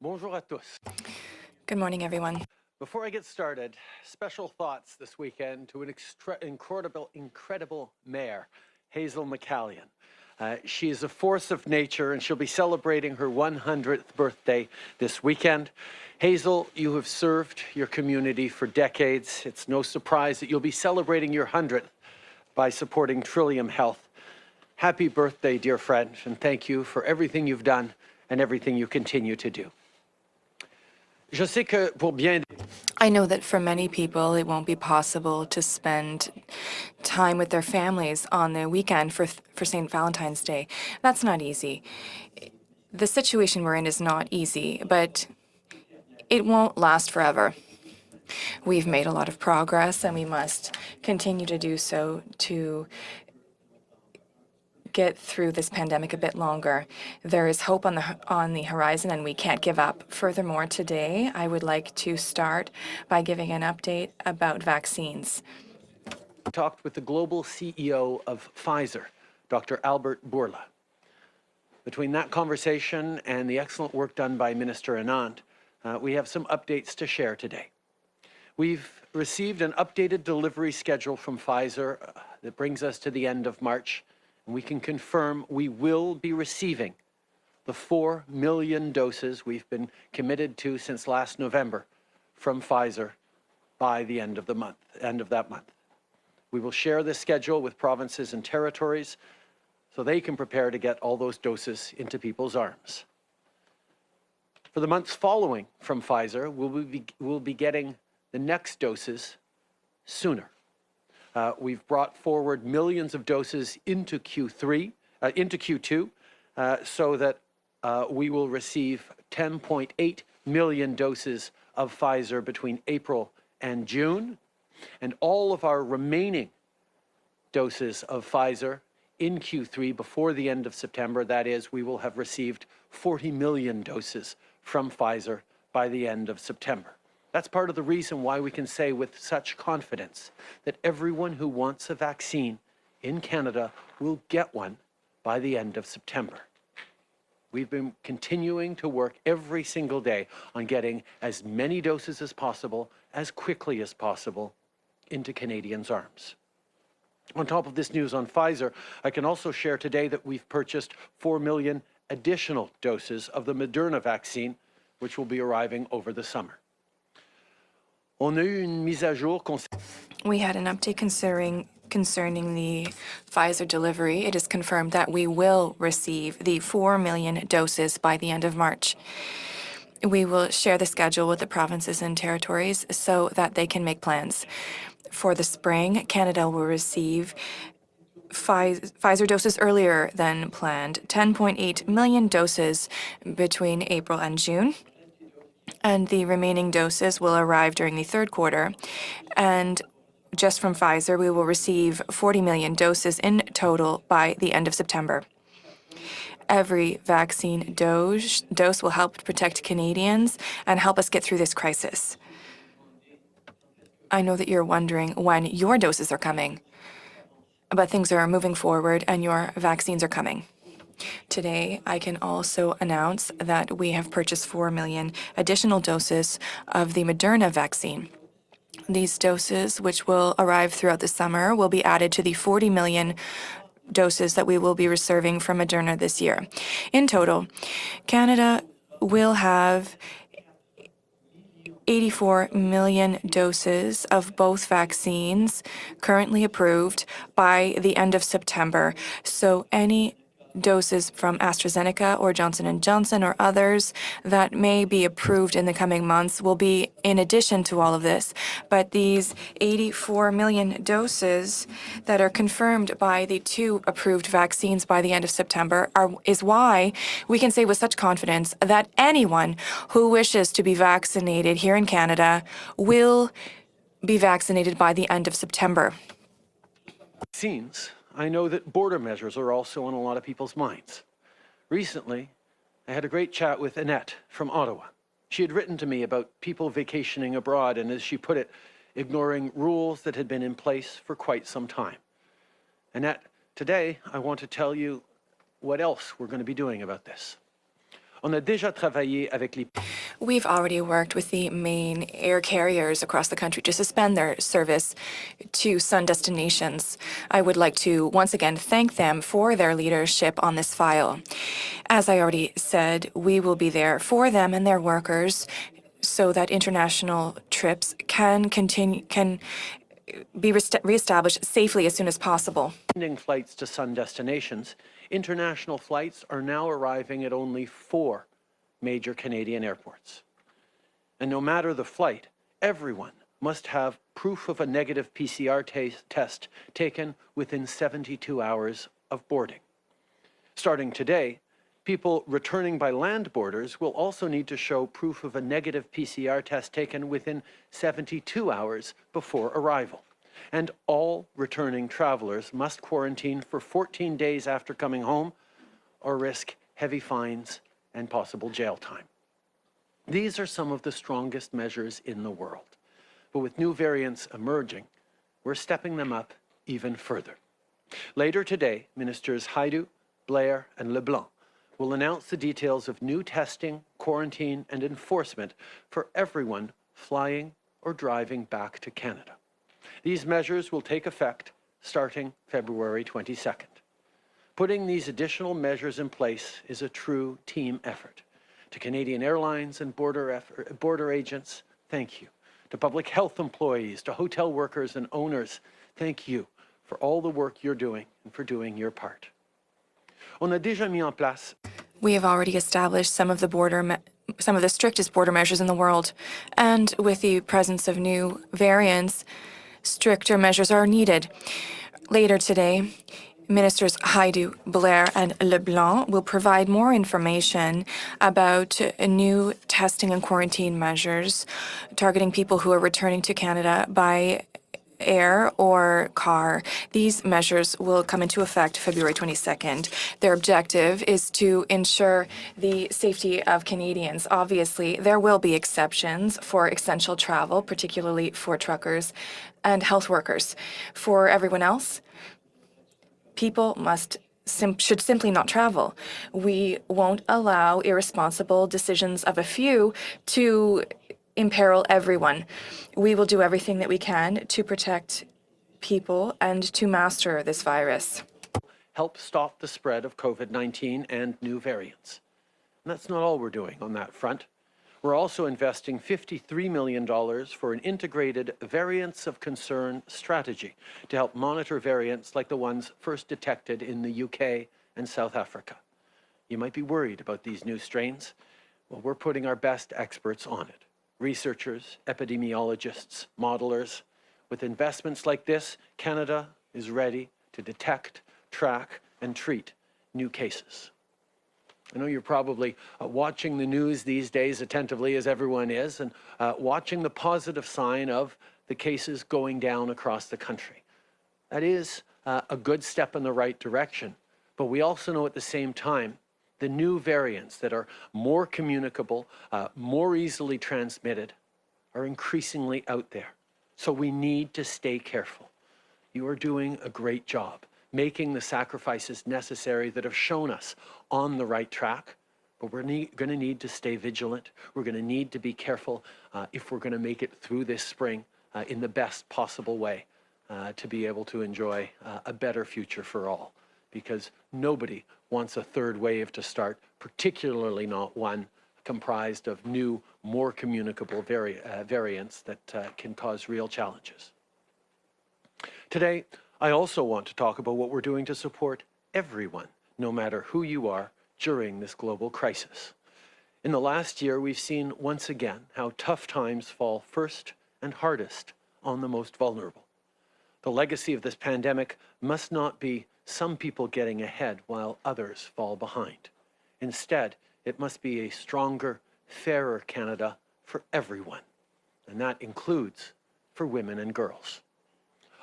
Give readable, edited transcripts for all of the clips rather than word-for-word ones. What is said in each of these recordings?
Bonjour à tous. Good morning, everyone. Before I get started, special thoughts this weekend to an incredible mayor, Hazel McCallion. She is a force of nature and she'll be celebrating her 100th birthday this weekend. Hazel, you have served your community for decades. It's no surprise that you'll be celebrating your 100th by supporting Trillium Health. Happy birthday, dear friend, and thank you for everything you've done and everything you continue to do. I know that for many people, it won't be possible to spend time with their families on the weekend for St. Valentine's Day. That's not easy. The situation we're in is not easy, but it won't last forever. We've made a lot of progress, and we must continue to do so to get through this pandemic a bit longer. There is hope on the horizon, and we can't give up. Furthermore, today I would like to start by giving an update about vaccines. I talked with the global CEO of Pfizer, Dr. Albert Bourla. Between that conversation and the excellent work done by Minister Anand, we have some updates to share today. We've received an updated delivery schedule from Pfizer that brings us to the end of March. We can confirm we will be receiving the 4 million doses we've been committed to since last November from Pfizer by the end of that month. We will share this schedule with provinces and territories so they can prepare to get all those doses into people's arms. For the months following from Pfizer, we'll be getting the next doses sooner. We've brought forward millions of doses into Q2, so that we will receive 10.8 million doses of Pfizer between April and June, and all of our remaining doses of Pfizer in Q3 before the end of September. That is, we will have received 40 million doses from Pfizer by the end of September. That's part of the reason why we can say with such confidence that everyone who wants a vaccine in Canada will get one by the end of September. We've been continuing to work every single day on getting as many doses as possible, as quickly as possible, into Canadians' arms. On top of this news on Pfizer, I can also share today that we've purchased 4 million additional doses of the Moderna vaccine, which will be arriving over the summer. We had an update concerning the Pfizer delivery. It is confirmed that we will receive the 4 million doses by the end of March. We will share the schedule with the provinces and territories so that they can make plans. For the spring, Canada will receive Pfizer doses earlier than planned, 10.8 million doses between April and June. And the remaining doses will arrive during the third quarter. And just from Pfizer, we will receive 40 million doses in total by the end of September. Every vaccine dose will help protect Canadians and help us get through this crisis. I know that you're wondering when your doses are coming, but things are moving forward and your vaccines are coming. Today, I can also announce that we have purchased 4 million additional doses of the Moderna vaccine. These doses, which will arrive throughout the summer, will be added to the 40 million doses that we will be reserving from Moderna this year. In total, Canada will have 84 million doses of both vaccines currently approved by the end of September. So any doses from AstraZeneca or Johnson & Johnson or others that may be approved in the coming months will be in addition to all of this. But these 84 million doses that are confirmed by the 2 approved vaccines by the end of September is why we can say with such confidence that anyone who wishes to be vaccinated here in Canada will be vaccinated by the end of September. Vaccines. I know that border measures are also on a lot of people's minds. Recently, I had a great chat with Annette from Ottawa. She had written to me about people vacationing abroad and, as she put it, ignoring rules that had been in place for quite some time. Annette, today I want to tell you what else we're going to be doing about this. On a déjà travaillé avec les We've already worked with the main air carriers across the country to suspend their service to sun destinations. I would like to once again thank them for their leadership on this file. As I already said, we will be there for them and their workers so that international trips can be reestablished safely as soon as possible. Sending flights to sun destinations, international flights are now arriving at only 4 major Canadian airports. And no matter the flight, everyone must have proof of a negative PCR test taken within 72 hours of boarding. Starting today, people returning by land borders will also need to show proof of a negative PCR test taken within 72 hours before arrival. And all returning travelers must quarantine for 14 days after coming home or risk heavy fines and possible jail time. These are some of the strongest measures in the world. But with new variants emerging, we're stepping them up even further. Later today, Ministers Rideau, Blair, and LeBlanc will announce the details of new testing, quarantine, and enforcement for everyone flying or driving back to Canada. These measures will take effect starting February 22nd. Putting these additional measures in place is a true team effort. To Canadian airlines and border agents, thank you. To public health employees, to hotel workers and owners, thank you for all the work you're doing and for doing your part. On a déjà mis en place. We have already established some of the strictest border measures in the world, and with the presence of new variants, stricter measures are needed. Later today, Ministers Rideau, Blair, and LeBlanc will provide more information about new testing and quarantine measures targeting people who are returning to Canada by air or car. These measures will come into effect February 22nd. Their objective is to ensure the safety of Canadians. Obviously, there will be exceptions for essential travel, particularly for truckers and health workers. For everyone else, people should simply not travel. We won't allow irresponsible decisions of a few to imperil everyone. We will do everything that we can to protect people and to master this virus. Help stop the spread of COVID-19 and new variants. And that's not all we're doing on that front. We're also investing $53 million for an integrated variants of concern strategy to help monitor variants like the ones first detected in the UK and South Africa. You might be worried about these new strains. Well, we're putting our best experts on it. Researchers, epidemiologists, modelers. With investments like this, Canada is ready to detect, track, and treat new cases. I know you're probably watching the news these days attentively, as everyone is, and watching the positive sign of the cases going down across the country. That is a good step in the right direction, but we also know at the same time the new variants that are more communicable, more easily transmitted, are increasingly out there. So we need to stay careful. You are doing a great job, making the sacrifices necessary that have shown us on the right track, but we're going to need to stay vigilant. We're going to need to be careful if we're going to make it through this spring in the best possible way to be able to enjoy a better future for all. Because nobody wants a third wave to start, particularly not one comprised of new, more communicable variants that can cause real challenges. Today, I also want to talk about what we're doing to support everyone, no matter who you are, during this global crisis. In the last year, we've seen once again how tough times fall first and hardest on the most vulnerable. The legacy of this pandemic must not be some people getting ahead while others fall behind. Instead, it must be a stronger, fairer Canada for everyone, and that includes for women and girls.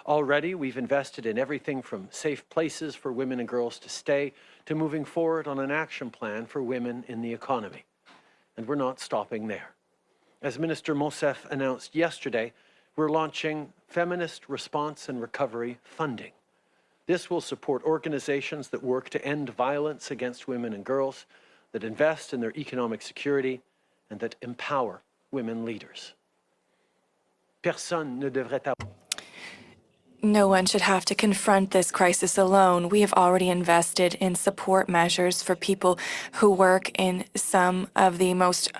Already, we've invested in everything from safe places for women and girls to stay to moving forward on an action plan for women in the economy. And we're not stopping there. As Minister Monsef announced yesterday, we're launching Feminist Response and Recovery Funding. This will support organizations that work to end violence against women and girls, that invest in their economic security, and that empower women leaders. Personne ne devrait avoir. No one should have to confront this crisis alone. We have already invested in support measures for people who work in some of the most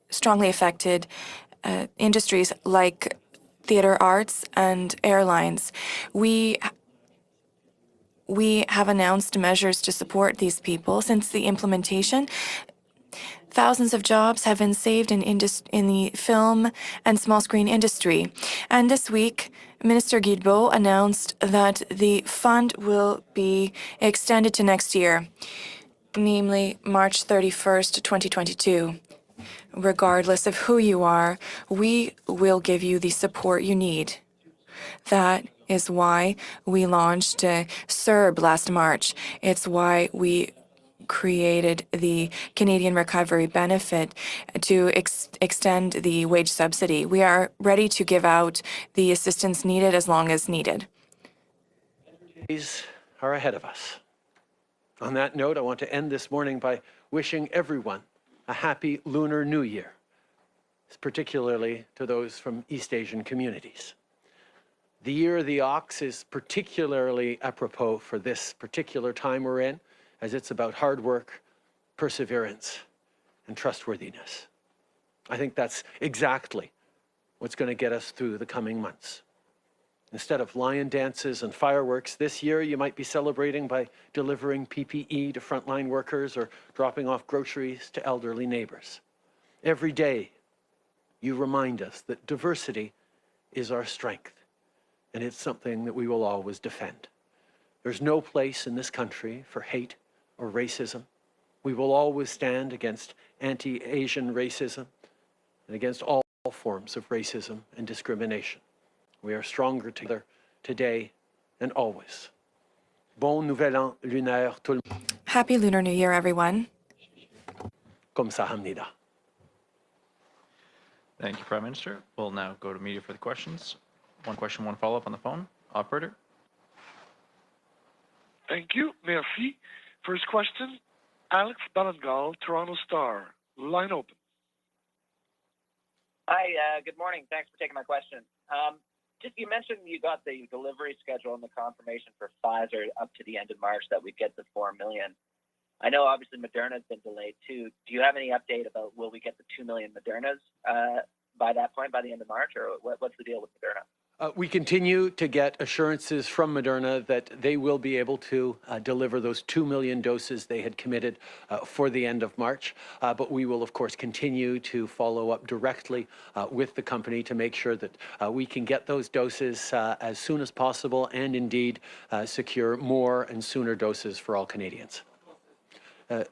strongly affected industries like theater arts and airlines. We have announced measures to support these people. Since the implementation, thousands of jobs have been saved in the film and small screen industry. And this week, Minister Guilbeault announced that the fund will be extended to next year, namely March 31st, 2022. Regardless of who you are, we will give you the support you need. That is why we launched CERB last March. It's why we created the Canadian Recovery Benefit to extend the wage subsidy. We are ready to give out the assistance needed as long as needed. Days are ahead of us. On that note, I want to end this morning by wishing everyone a happy Lunar New Year, particularly to those from East Asian communities. The Year of the Ox is particularly apropos for this particular time we're in, as it's about hard work, perseverance, and trustworthiness. I think that's exactly what's going to get us through the coming months. Instead of lion dances and fireworks, this year you might be celebrating by delivering PPE to frontline workers or dropping off groceries to elderly neighbors. Every day, you remind us that diversity is our strength, and it's something that we will always defend. There's no place in this country for hate or racism. We will always stand against anti-Asian racism and against all forms of racism and discrimination. We are stronger together today and always. Bon nouvel an lunaire tout le monde. Happy Lunar New Year, everyone. Kamsahamnida. Thank you, Prime Minister. We'll now go to media for the questions. One question, one follow-up on the phone. Operator. Thank you. Merci. First question, Alex Bellengal, Toronto Star. Line open. Hi, good morning. Thanks for taking my question. Just you mentioned you got the delivery schedule and the confirmation for Pfizer up to the end of March that we get the 4 million. I know obviously Moderna's been delayed too. Do you have any update about will we get the 2 million Modernas by that point, by the end of March, or what's the deal with Moderna? We continue to get assurances from Moderna that they will be able to deliver those 2 million doses they had committed for the end of March. But we will, of course, continue to follow up directly with the company to make sure that we can get those doses as soon as possible and indeed secure more and sooner doses for all Canadians. I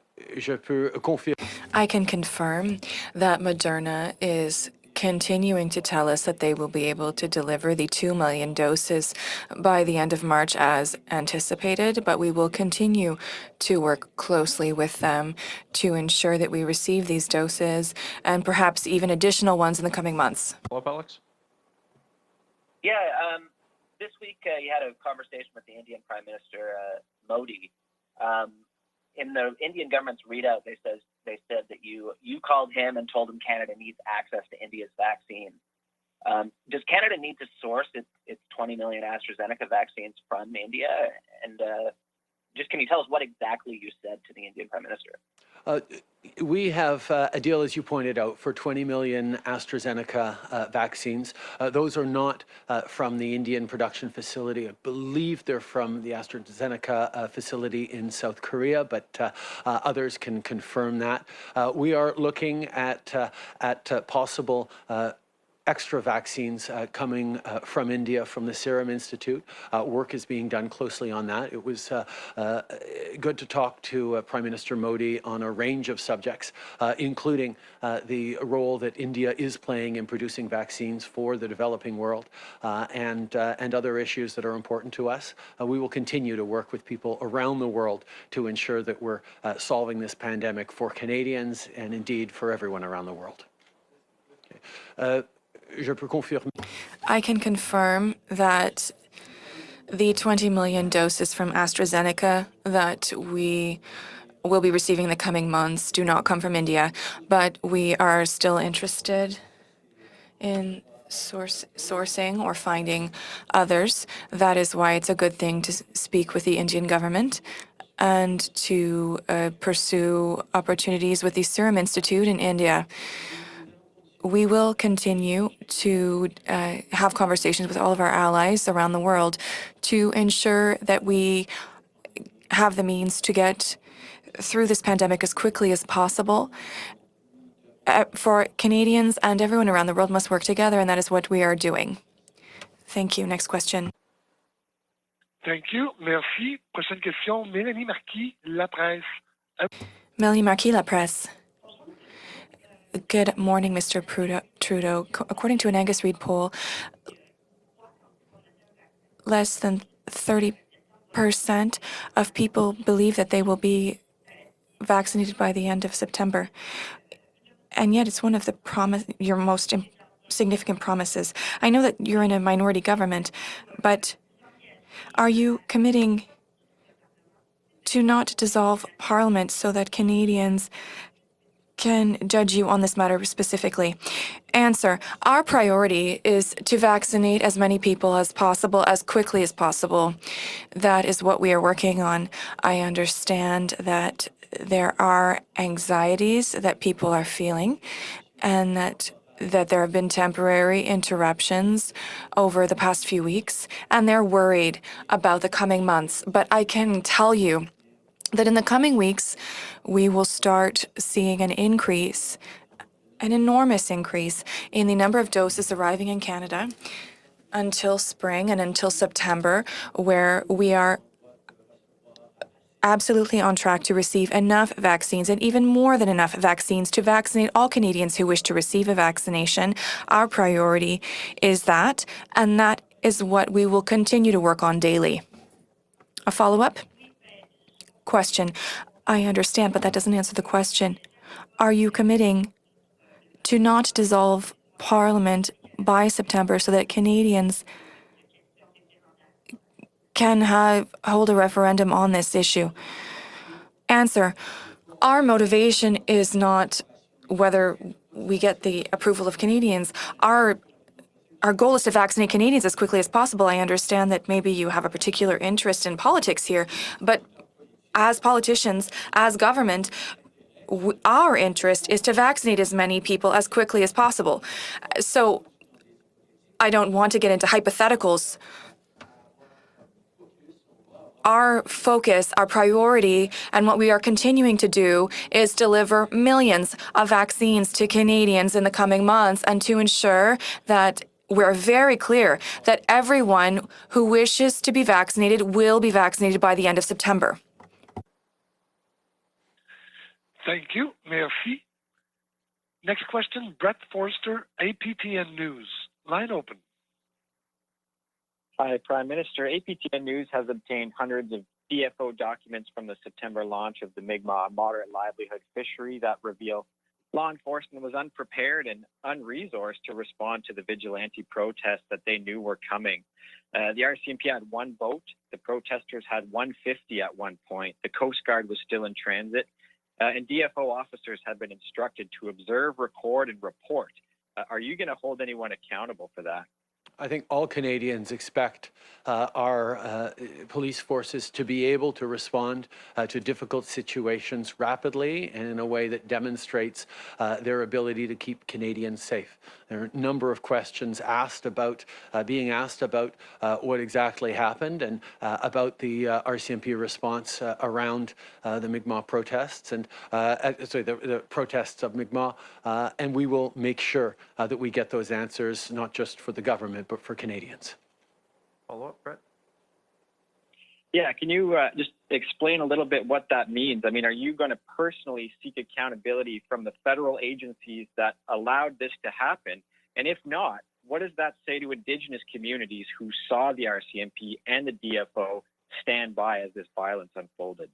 can confirm that Moderna is continuing to tell us that they will be able to deliver the 2 million doses by the end of March as anticipated, but we will continue to work closely with them to ensure that we receive these doses and perhaps even additional ones in the coming months. Follow-up, Alex? Yeah, this week you had a conversation with the Indian Prime Minister Modi. In the Indian government's readout, they said that you called him and told him Canada needs access to India's vaccine. Does Canada need to source its 20 million AstraZeneca vaccines from India? And just can you tell us what exactly you said to the Indian Prime Minister? We have a deal, as you pointed out, for 20 million AstraZeneca vaccines. Those are not from the Indian production facility. I believe they're from the AstraZeneca facility in South Korea, but others can confirm that. We are looking at possible extra vaccines coming from India, from the Serum Institute. Work is being done closely on that. It was good to talk to Prime Minister Modi on a range of subjects, including the role that India is playing in producing vaccines for the developing world and other issues that are important to us. We will continue to work with people around the world to ensure that we're solving this pandemic for Canadians and indeed for everyone around the world. Okay. I can confirm that the 20 million doses from AstraZeneca that we will be receiving in the coming months do not come from India, but we are still interested in sourcing or finding others. That is why it's a good thing to speak with the Indian government and to pursue opportunities with the Serum Institute in India. We will continue to have conversations with all of our allies around the world to ensure that we have the means to get through this pandemic as quickly as possible. For Canadians and everyone around the world must work together, and that is what we are doing. Thank you. Next question. Thank you. Merci. Prochaine question, Mélanie Marquis, La Presse. Melanie Marquis, La Presse. Good morning, Mr. Trudeau. According to an Angus Reid poll, less than 30% of people believe that they will be vaccinated by the end of September. And yet it's one of the your most significant promises. I know that you're in a minority government, but are you committing to not dissolve Parliament so that Canadians can judge you on this matter specifically? Answer: our priority is to vaccinate as many people as possible, as quickly as possible. That is what we are working on. I understand that there are anxieties that people are feeling, and that there have been temporary interruptions over the past few weeks, and they're worried about the coming months. But I can tell you that in the coming weeks, we will start seeing an increase, an enormous increase in the number of doses arriving in Canada until spring and until September, where we are absolutely on track to receive enough vaccines and even more than enough vaccines to vaccinate all Canadians who wish to receive a vaccination. Our priority is that, and that is what we will continue to work on daily. A follow-up question. I understand, but that doesn't answer the question. Are you committing to not dissolve Parliament by September so that Canadians can hold a referendum on this issue? Answer: our motivation is not whether we get the approval of Canadians. Our goal is to vaccinate Canadians as quickly as possible. I understand that maybe you have a particular interest in politics here, but as politicians, as government, our interest is to vaccinate as many people as quickly as possible. So I don't want to get into hypotheticals. Our focus, our priority, and what we are continuing to do is deliver millions of vaccines to Canadians in the coming months, and to ensure that we're very clear that everyone who wishes to be vaccinated will be vaccinated by the end of September. Thank you. Merci. Next question, Brett Forster, APTN News. Line open. Hi, Prime Minister. APTN News has obtained hundreds of DFO documents from the September launch of the Mi'kmaq moderate livelihood fishery that reveal law enforcement was unprepared and unresourced to respond to the vigilante protests that they knew were coming. The RCMP had one boat. The protesters had 150 at one point. The Coast Guard was still in transit. And DFO officers have been instructed to observe, record, and report. Are you going to hold anyone accountable for that? I think all Canadians expect our police forces to be able to respond to difficult situations rapidly and in a way that demonstrates their ability to keep Canadians safe. There are a number of questions being asked about what exactly happened and about the RCMP response around the Mi'kmaq protests and the protests of Mi'kmaq, and we will make sure that we get those answers, not just for the government, but for Canadians. Follow up, Brett? Yeah, can you just explain a little bit what that means? I mean, are you going to personally seek accountability from the federal agencies that allowed this to happen? And if not, what does that say to Indigenous communities who saw the RCMP and the DFO stand by as this violence unfolded?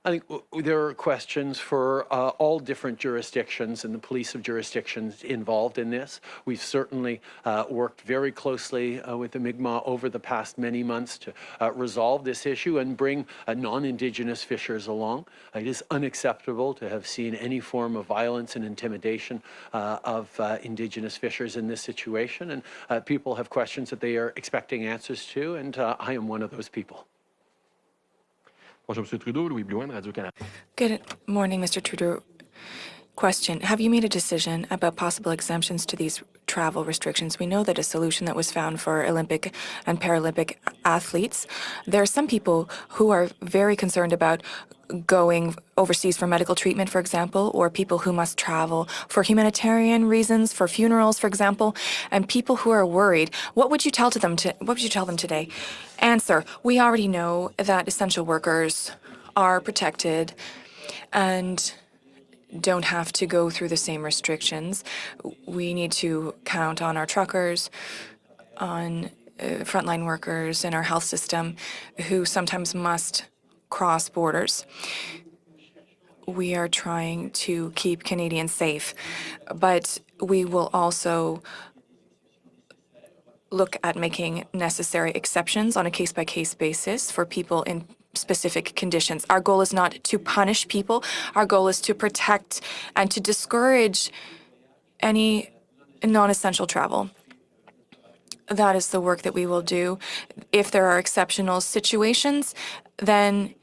I think there are questions for all different jurisdictions and the police of jurisdictions involved in this. We've certainly worked very closely with the Mi'kmaq over the past many months to resolve this issue and bring non-Indigenous fishers along. It is unacceptable to have seen any form of violence and intimidation of Indigenous fishers in this situation, and people have questions that they are expecting answers to, and I am one of those people. Bonjour, M. Trudeau. Louis Blouin, Radio-Canada. Good morning, Mr. Trudeau. Question: have you made a decision about possible exemptions to these travel restrictions? We know that a solution that was found for Olympic and Paralympic athletes. There are some people who are very concerned about going overseas for medical treatment, for example, or people who must travel for humanitarian reasons, for funerals, for example, and people who are worried. What would you tell them today? Answer: we already know that essential workers are protected and don't have to go through the same restrictions. We need to count on our truckers, on frontline workers in our health system who sometimes must cross borders. We are trying to keep Canadians safe, but we will also look at making necessary exceptions on a case-by-case basis for people in specific conditions. Our goal is not to punish people. Our goal is to protect and to discourage any non-essential travel. That is the work that we will do. If there are exceptional situations, then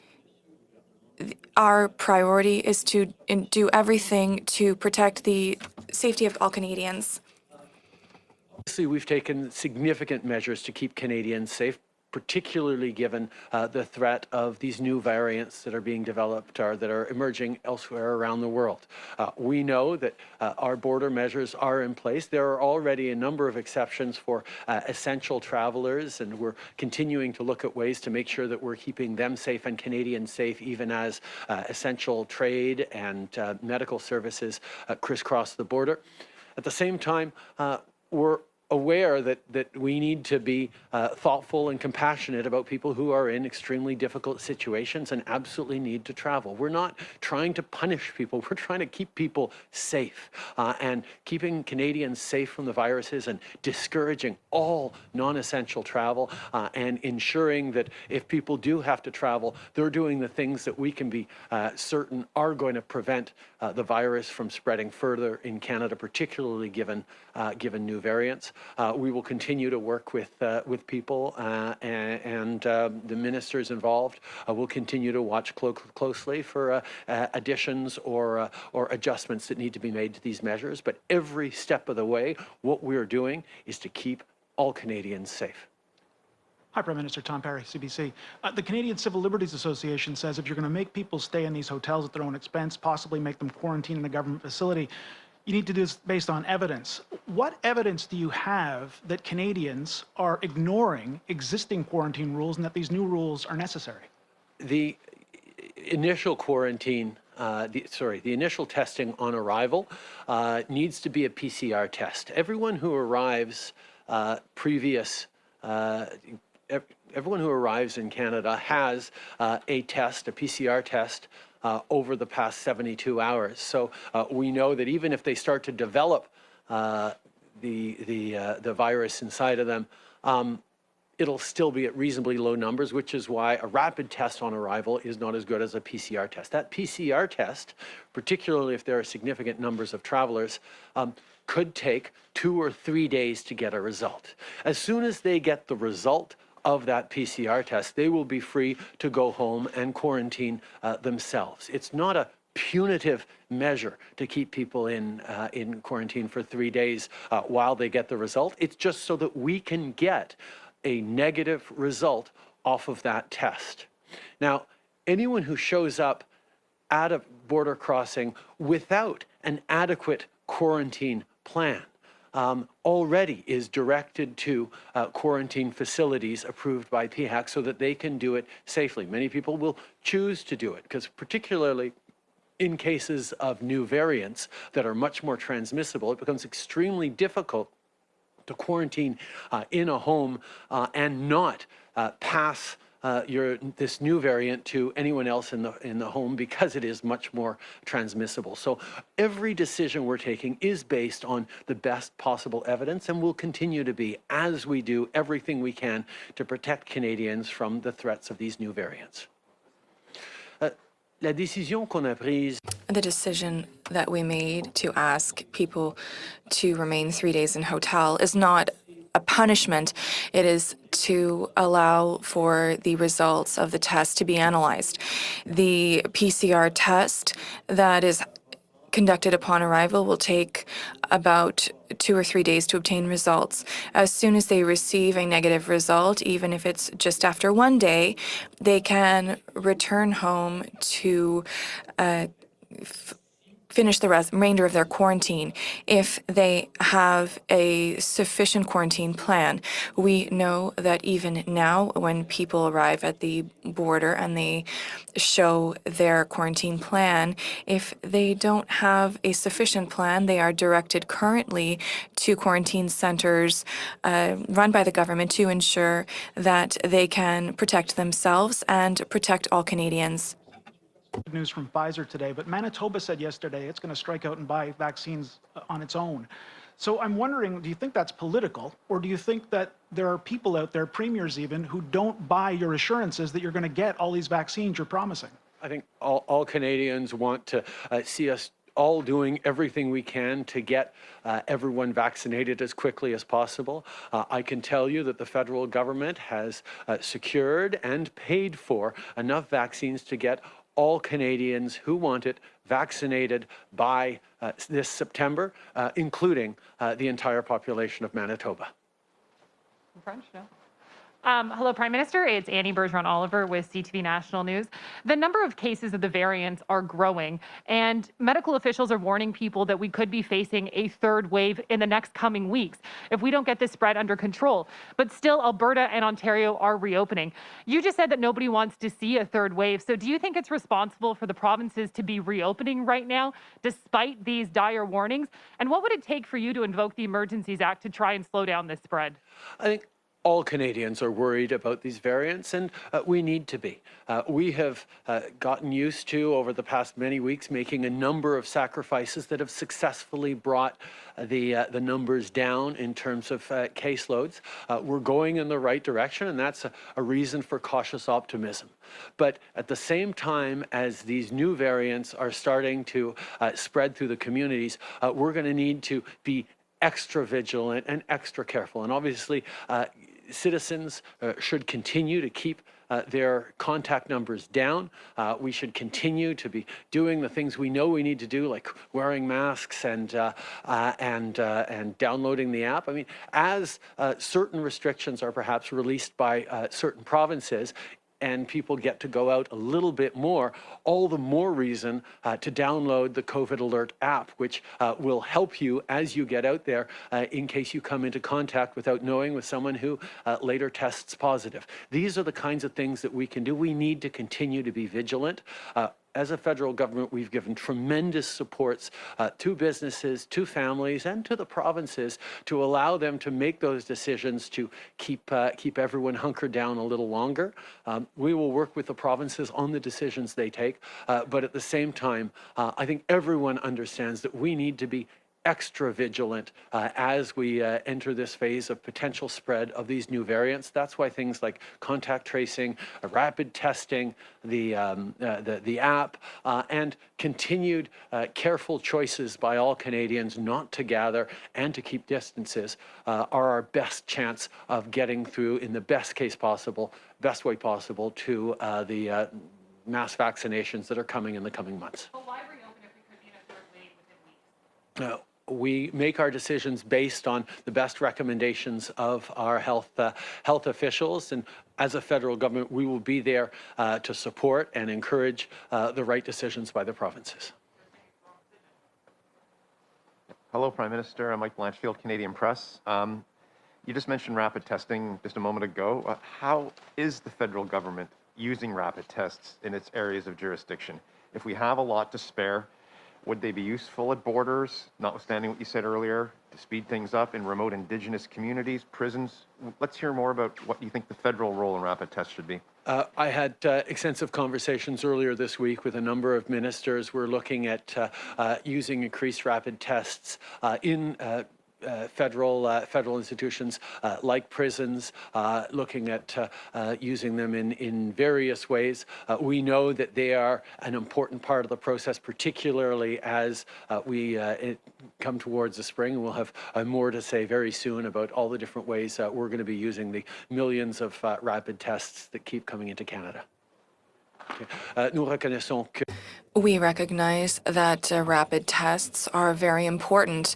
our priority is to do everything to protect the safety of all Canadians. Obviously, we've taken significant measures to keep Canadians safe, particularly given the threat of these new variants that are being developed or that are emerging elsewhere around the world. We know that our border measures are in place. There are already a number of exceptions for essential travelers, and we're continuing to look at ways to make sure that we're keeping them safe and Canadians safe, even as essential trade and medical services crisscross the border. At the same time, we're aware that we need to be thoughtful and compassionate about people who are in extremely difficult situations and absolutely need to travel. We're not trying to punish people. We're trying to keep people safe. And keeping Canadians safe from the viruses and discouraging all non-essential travel and ensuring that if people do have to travel, they're doing the things that we can be certain are going to prevent the virus from spreading further in Canada, particularly given new variants. We will continue to work with people and the ministers involved. We'll continue to watch closely for additions or adjustments that need to be made to these measures. But every step of the way, what we're doing is to keep all Canadians safe. Hi, Prime Minister. Tom Perry, CBC. The Canadian Civil Liberties Association says if you're going to make people stay in these hotels at their own expense, possibly make them quarantine in a government facility, you need to do this based on evidence. What evidence do you have that Canadians are ignoring existing quarantine rules and that these new rules are necessary? The initial quarantine, the initial testing on arrival needs to be a PCR test. Everyone who arrives everyone who arrives in Canada has a test, a PCR test, over the past 72 hours. So we know that even if they start to develop the virus inside of them, it'll still be at reasonably low numbers, which is why a rapid test on arrival is not as good as a PCR test. That PCR test, particularly if there are significant numbers of travelers, could take 2 or 3 days to get a result. As soon as they get the result of that PCR test, they will be free to go home and quarantine themselves. It's not a punitive measure to keep people in quarantine for 3 days while they get the result. It's just so that we can get a negative result off of that test. Now, anyone who shows up at a border crossing without an adequate quarantine plan already is directed to quarantine facilities approved by PHAC so that they can do it safely. Many people will choose to do it because particularly in cases of new variants that are much more transmissible, it becomes extremely difficult to quarantine in a home and not pass this new variant to anyone else in the home because it is much more transmissible. So every decision we're taking is based on the best possible evidence and will continue to be as we do everything we can to protect Canadians from the threats of these new variants. La décision qu'on a prise. The decision that we made to ask people to remain 3 days in hotel is not a punishment. It is to allow for the results of the test to be analyzed. The PCR test that is conducted upon arrival will take about 2 or 3 days to obtain results. As soon as they receive a negative result, even if it's just after 1 day, they can return home to finish the remainder of their quarantine if they have a sufficient quarantine plan. We know that even now, when people arrive at the border and they show their quarantine plan, if they don't have a sufficient plan, they are directed currently to quarantine centers run by the government to ensure that they can protect themselves and protect all Canadians. News from Pfizer today, but Manitoba said yesterday it's going to strike out and buy vaccines on its own. So I'm wondering, do you think that's political, or do you think that there are people out there, premiers even, who don't buy your assurances that you're going to get all these vaccines you're promising? I think all Canadians want to see us all doing everything we can to get everyone vaccinated as quickly as possible. I can tell you that the federal government has secured and paid for enough vaccines to get all Canadians who want it vaccinated by this September, including the entire population of Manitoba. French, no? Hello, Prime Minister. It's Annie Bergeron-Oliver with CTV National News. The number of cases of the variants are growing, and medical officials are warning people that we could be facing a third wave in the next coming weeks if we don't get this spread under control. But still, Alberta and Ontario are reopening. You just said that nobody wants to see a third wave. So do you think it's responsible for the provinces to be reopening right now, despite these dire warnings? And what would it take for you to invoke the Emergencies Act to try and slow down this spread? I think all Canadians are worried about these variants, and we need to be. We have gotten used to, over the past many weeks, making a number of sacrifices that have successfully brought the numbers down in terms of caseloads. We're going in the right direction, and that's a reason for cautious optimism. But at the same time as these new variants are starting to spread through the communities, we're going to need to be extra vigilant and extra careful. And obviously, citizens should continue to keep their contact numbers down. We should continue to be doing the things we know we need to do, like wearing masks and downloading the app. I mean, as certain restrictions are perhaps released by certain provinces, and people get to go out a little bit more, all the more reason to download the COVID Alert app, which will help you as you get out there in case you come into contact without knowing with someone who later tests positive. These are the kinds of things that we can do. We need to continue to be vigilant. As a federal government, we've given tremendous supports to businesses, to families, and to the provinces to allow them to make those decisions to keep everyone hunkered down a little longer. We will work with the provinces on the decisions they take, but at the same time, I think everyone understands that we need to be extra vigilant as we enter this phase of potential spread of these new variants. That's why things like contact tracing, rapid testing, the app, and continued careful choices by all Canadians not to gather and to keep distances are our best chance of getting through in the best case possible, best way possible to the mass vaccinations that are coming in the coming months. But why reopen if we could be in a third wave within weeks? We make our decisions based on the best recommendations of our health officials, and as a federal government, we will be there to support and encourage the right decisions by the provinces. Hello, Prime Minister. I'm Mike Blanchfield, Canadian Press. You just mentioned rapid testing just a moment ago. How is the federal government using rapid tests in its areas of jurisdiction? If we have a lot to spare, would they be useful at borders, notwithstanding what you said earlier, to speed things up in remote Indigenous communities, prisons? Let's hear more about what you think the federal role in rapid tests should be. I had extensive conversations earlier this week with a number of ministers. We're looking at using increased rapid tests in federal institutions like prisons, looking at using them in various ways. We know that they are an important part of the process, particularly as we come towards the spring. And we'll have more to say very soon about all the different ways we're going to be using the millions of rapid tests that keep coming into Canada. Nous reconnaissons que We recognize that rapid tests are very important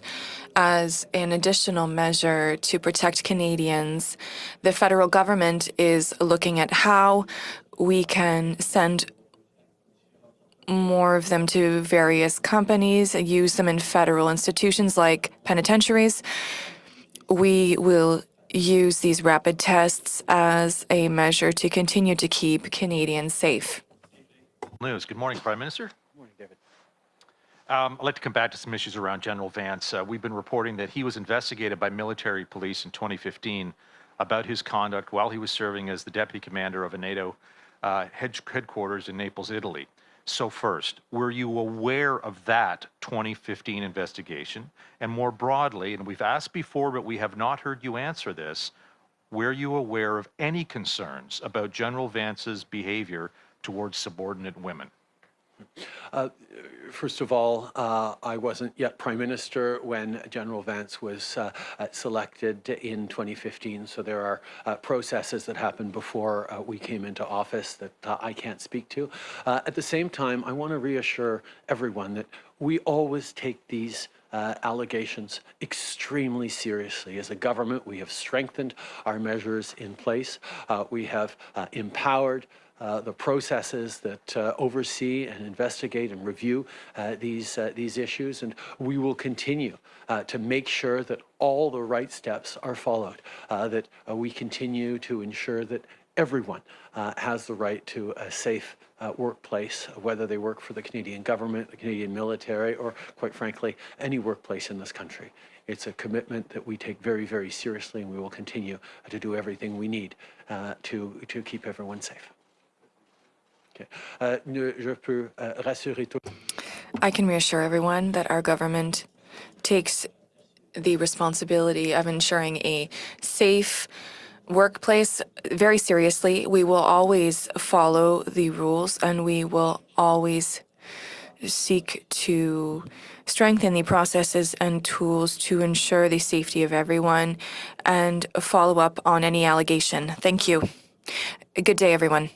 as an additional measure to protect Canadians. The federal government is looking at how we can send more of them to various companies, use them in federal institutions like penitentiaries. We will use these rapid tests as a measure to continue to keep Canadians safe. News. Good morning, Prime Minister. Good morning, David. I'd like to come back to some issues around General Vance. We've been reporting that he was investigated by military police in 2015 about his conduct while he was serving as the deputy commander of a NATO headquarters in Naples, Italy. So first, were you aware of that 2015 investigation? And more broadly, and we've asked before, but we have not heard you answer this, were you aware of any concerns about General Vance's behavior towards subordinate women? First of all, I wasn't yet Prime Minister when General Vance was selected in 2015, so there are processes that happened before we came into office that I can't speak to. At the same time, I want to reassure everyone that we always take these allegations extremely seriously. As a government, we have strengthened our measures in place. We have empowered the processes that oversee and investigate and review these issues, and we will continue to make sure that all the right steps are followed, that we continue to ensure that everyone has the right to a safe workplace, whether they work for the Canadian government, the Canadian military, or quite frankly, any workplace in this country. It's a commitment that we take very, very seriously, and we will continue to do everything we need to keep everyone safe. I can reassure everyone that our government takes the responsibility of ensuring a safe workplace very seriously. We will always follow the rules, and we will always seek to strengthen the processes and tools to ensure the safety of everyone and follow up on any allegation. Thank you. Good day, everyone.